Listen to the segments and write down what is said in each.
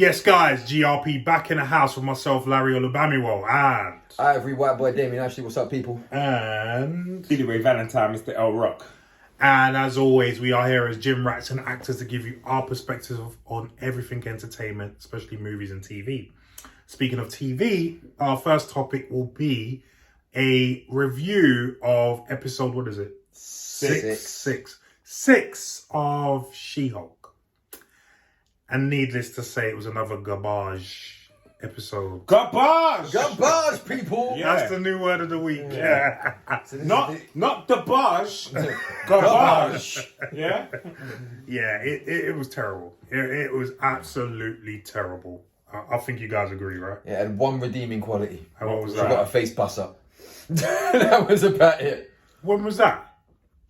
Yes, guys, GRP back in the house with myself, Larry Olubamiwo, and... Hi, every white boy, Damien. Actually, what's up, people? And... Anyway, Valentine, Mr. L Rock. And as always, we are here as gym rats and actors to give you our perspective on everything entertainment, especially movies and TV. Speaking of TV, our first topic will be a review of episode, what is it? Six of She-Hulk. And needless to say, it was another garbage episode. Garbage! Garbage, people! Yeah. That's the new word of the week. Yeah. Not the barge. Garbage. Yeah? Yeah, it was terrible. It was absolutely terrible. I think you guys agree, right? Yeah, and one redeeming quality. And what was She that? got a face bust up. That was about it. When was that?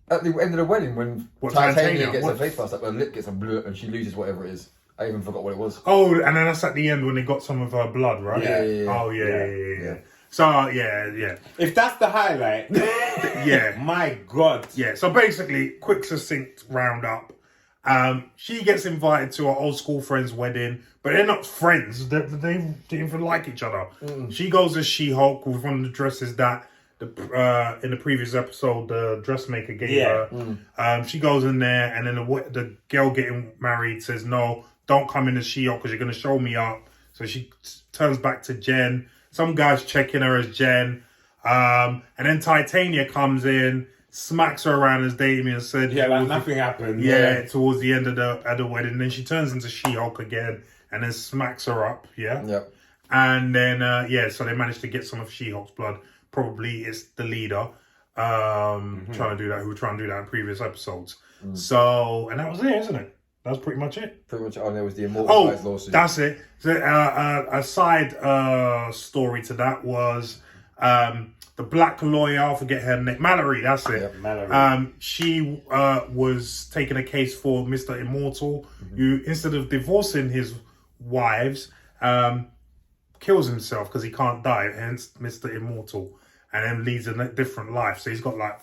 At the end of the wedding, when What, Titania Titania? gets What? her face bust up, her lip gets a blur, and she loses whatever it is. I even forgot what it was. Oh, and then that's at the end when they got some of her blood, right? Yeah. Oh, yeah. Yeah. So, yeah. If that's the highlight, Yeah. my God. Yeah, so basically, quick succinct roundup. She gets invited to her old school friend's wedding, but they're not friends. They didn't even like each other. She goes as She-Hulk with one of the dresses that in the previous episode the dressmaker gave her. She goes in there, and then the girl getting married says, "No, don't come in as She-Hulk because you're going to show me up." So she turns back to Jen. Some guy's checking her as Jen. And then Titania comes in, smacks her around as Damien said. Yeah, like nothing happened. Yeah, towards the end of the wedding. And then she turns into She-Hulk again and then smacks her up, Yep. And then, so they managed to get some of She-Hulk's blood. Probably it's the leader trying to do that, who were trying to do that in previous episodes. So, and that was it, isn't it? That was pretty much it. Pretty much, there was the Emotes guys lawsuit. That's it. So, a side story to that was the black lawyer, I forget her name, Mallory, that's it. Yep, Mallory. She was taking a case for Mr. Immortal, who, instead of divorcing his wives, kills himself because he can't die, hence Mr. Immortal, and then leads a different life. So he's got like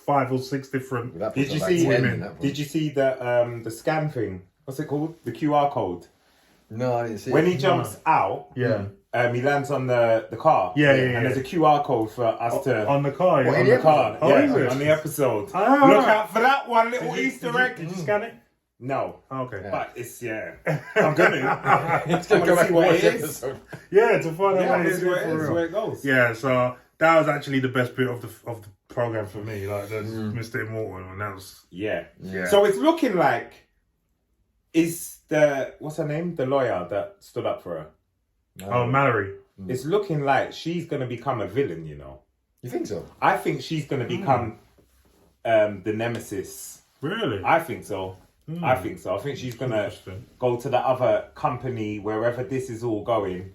5 or 6 different... Did you see the scan thing? What's it called? The QR code. No, I didn't see When it. he jumps out, he lands on the car. Yeah. And there's a QR code for us to... On the car, What, yeah. in the car. Oh, Yeah, is it? on the episode. Ah. Look out for that one little Easter egg. Did you scan it? No. Okay. But it's, I'm gonna. It's going to go back see and what watch it the is. episode. Yeah, to find out Yeah, what it it's is where for it is, real. where it goes. Yeah, so that was actually the best bit of the program for me. Like, there's Mr. Immortal, and that was... Yeah. Yeah. So it's looking like, what's her name? The lawyer that stood up for her. Oh, Mallory. It's looking like she's going to become a villain, you know. You think so? I think she's going to become the nemesis. Really? I think so. I think so. I think she's going to Interesting. go to the other company, wherever this is all going.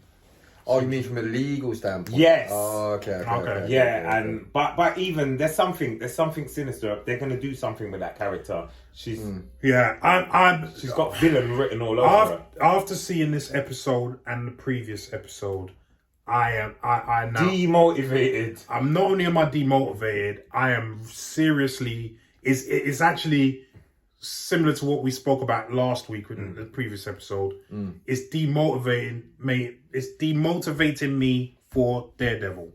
Oh, you mean from a legal standpoint? Yes. Oh, okay. Yeah, and but even there's something sinister. They're going to do something with that character. She's Yeah, she's got villain written all over her. after seeing this episode and the previous episode, I now... Demotivated. I'm not only am I demotivated, I am seriously... It's actually... similar to what we spoke about last week in the previous episode. It's demotivating me for Daredevil.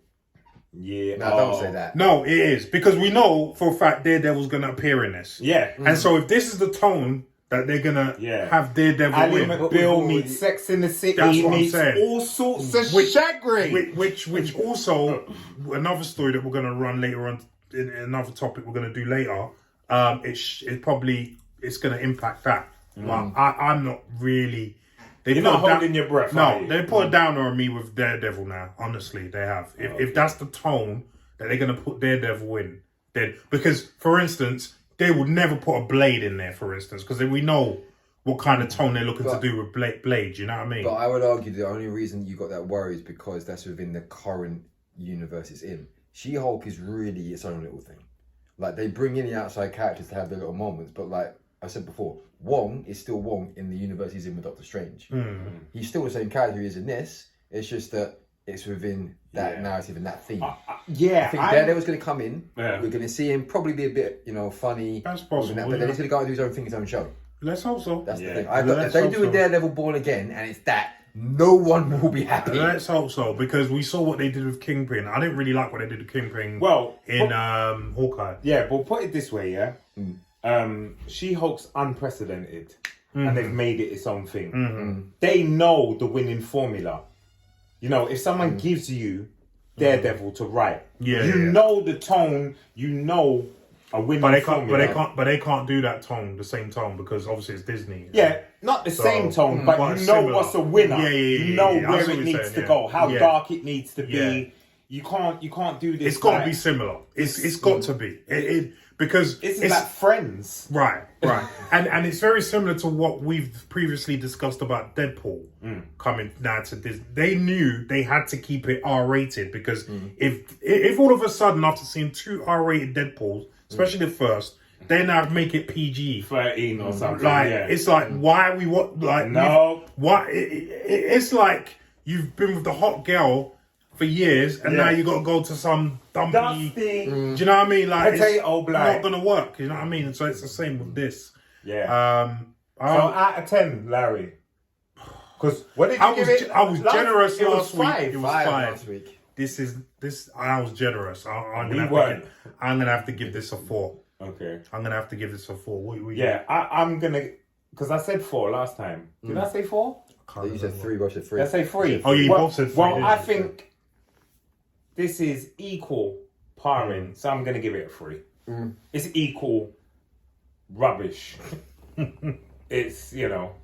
Yeah. No, don't say that. No, it is, because we know for a fact Daredevil's going to appear in this. Yeah. And so if this is the tone that they're going to have Daredevil Ali win, McBeal meets Sex in the City. That's what I'm meets saying. all sorts of chagrin. which also, another story that we're going to run later on, in another topic we're going to do later, it's going to impact that. Like, I'm not really... You're not holding your breath, are No, you? they put a downer on me with Daredevil now. Honestly, they have. If that's the tone that they're going to put Daredevil in, then... Because, for instance, they would never put a Blade in there, for instance, because we know what kind of tone they're looking to do with Blade, you know what I mean? But I would argue the only reason you got that worry is because that's within the current universe it's in. She-Hulk is really its own little thing. Like, they bring in the outside characters to have their little moments, but like I said before, Wong is still Wong in the universe he's in with Doctor Strange. He's still the same character he is in this. It's just that it's within that narrative and that theme. I think Daredevil's going to come in. Yeah. We're going to see him probably be a bit, funny. That's possible, but then he's going to go and do his own thing, his own show. Let's hope so. That's Yeah. the thing. If they do a Daredevil Born Again and it's that, no one will be happy. Let's hope so, because we saw what they did with Kingpin. I didn't really like what they did with Kingpin. Well, in Hawkeye. Yeah, but put it this way, yeah. She-Hulk's unprecedented, and they've made it its own thing. They know the winning formula. You know, if someone gives you Daredevil to write, you know the tone. You know a winning formula. But they can't do that tone, the same tone, because obviously it's Disney. Yeah, not the same tone, but you know similar. what's a winner. You know where it needs to go, how dark it needs to be. Yeah. You can't do this. It's got to be similar. It's got to be. Because it's like Friends. Right. and it's very similar to what we've previously discussed about Deadpool coming now to this. They knew they had to keep it R-rated, because if all of a sudden, after seeing 2 R-rated Deadpools, especially the first, they now make it PG 13 or something. Like, yeah. it's like, why are we why it's like you've been with the hot girl for years, and now you got to go to some dumpy. Do you know what I mean? Like, Potato it's not gonna work. You know what I mean? So it's the same with this. Yeah. So out of 10, Larry. Because what did you give it? I was generous it last was week. 5. It was 5 5. last week. I was generous. I'm We gonna weren't. I'm gonna have to give this a 4. Okay. I'm gonna have to give this a 4. What Yeah, I'm gonna, because I said 4 last time. Did I say 4? You said 3, but I said 3. Did I say 3? Oh, you both said 3. Well, I think this is equal parring, so I'm gonna give it a 3. It's equal rubbish. It's, you know.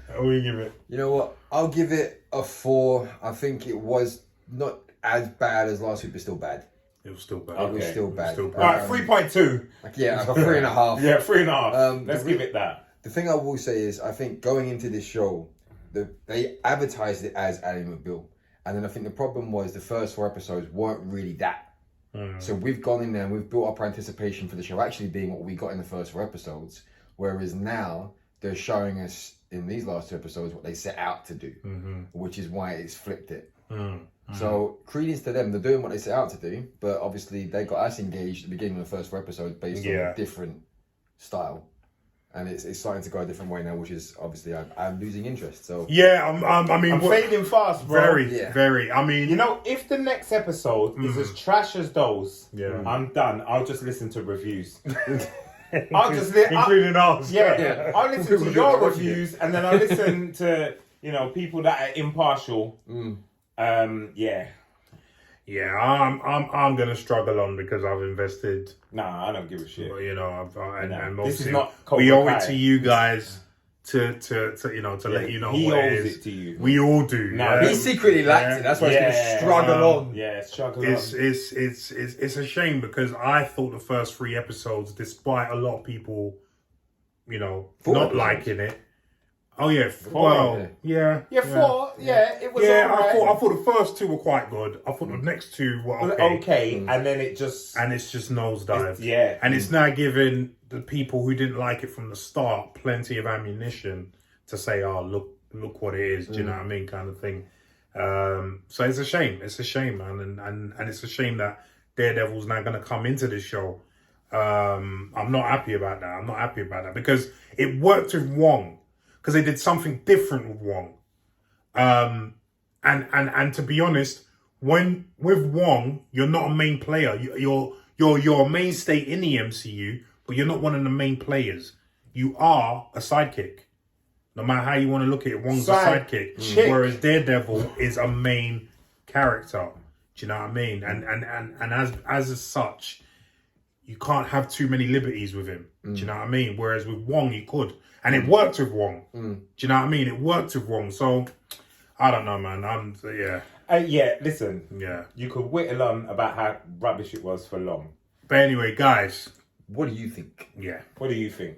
What do you give it? You know what? I'll give it a 4. I think it was not as bad as last week, but still bad. It was still bad. It was still bad. Still bad. All right, 3.2. Yeah, like a 3.5. Yeah, 3.5. Let's give it that. The thing I will say is, I think going into this show, they advertised it as Ally McBeal. And then I think the problem was the first 4 episodes weren't really that. So we've gone in there and we've built up our anticipation for the show actually being what we got in the first 4 episodes. Whereas now they're showing us in these last 2 episodes what they set out to do, which is why it's flipped it. So credence to them, they're doing what they set out to do, but obviously they got us engaged at the beginning of the first 4 episodes based on a different style. And it's starting to go a different way now, which is obviously I'm losing interest. So yeah, I mean, I'm fading fast, bro. Very. I mean, you know, if the next episode is as trash as those, I'm done. I'll just listen to reviews. I'll just including ours. Yeah. I'll listen to your reviews, and then I'll listen to people that are impartial. Yeah, I'm gonna struggle on because I've invested. Nah, I don't give a shit. You know, and this is obviously not we owe Kai. it to you guys to let you know he what owes it is. it to you. We all do. No, he secretly liked it. That's why he's gonna struggle on. Yeah, struggle It's on. it's a shame because I thought the first 3 episodes, despite a lot of people, not liking it. Oh yeah, 4. Yeah, it was. Yeah, alright. I thought the first 2 were quite good. I thought the next 2 were okay. And then it just... And it's just nosedived. Yeah. And it's now giving the people who didn't like it from the start plenty of ammunition to say, oh, look what it is. Do you know what I mean? Kind of thing. So it's a shame. It's a shame, man. And it's a shame that Daredevil's now going to come into this show. I'm not happy about that. Because it worked with Wong. Because they did something different with Wong. And to be honest, when with Wong, you're not a main player. You're a mainstay in the MCU, but you're not one of the main players. You are a sidekick. No matter how you want to look at it, Wong's a sidekick. Whereas Daredevil is a main character. Do you know what I mean? And as such, you can't have too many liberties with him. Do you know what I mean? Whereas with Wong, you could. And it worked with Wong. Do you know what I mean? It worked with Wong. So, I don't know, man. Listen. Yeah. You could whittle on about how rubbish it was for long. But anyway, guys. What do you think? Yeah. What do you think?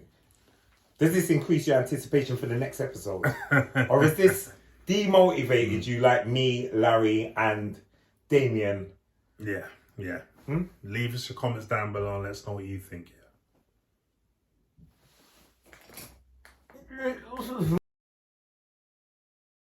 Does this increase your anticipation for the next episode? Or is this demotivated you like me, Larry, and Damien? Yeah. Leave us your comments down below and let us know what you think.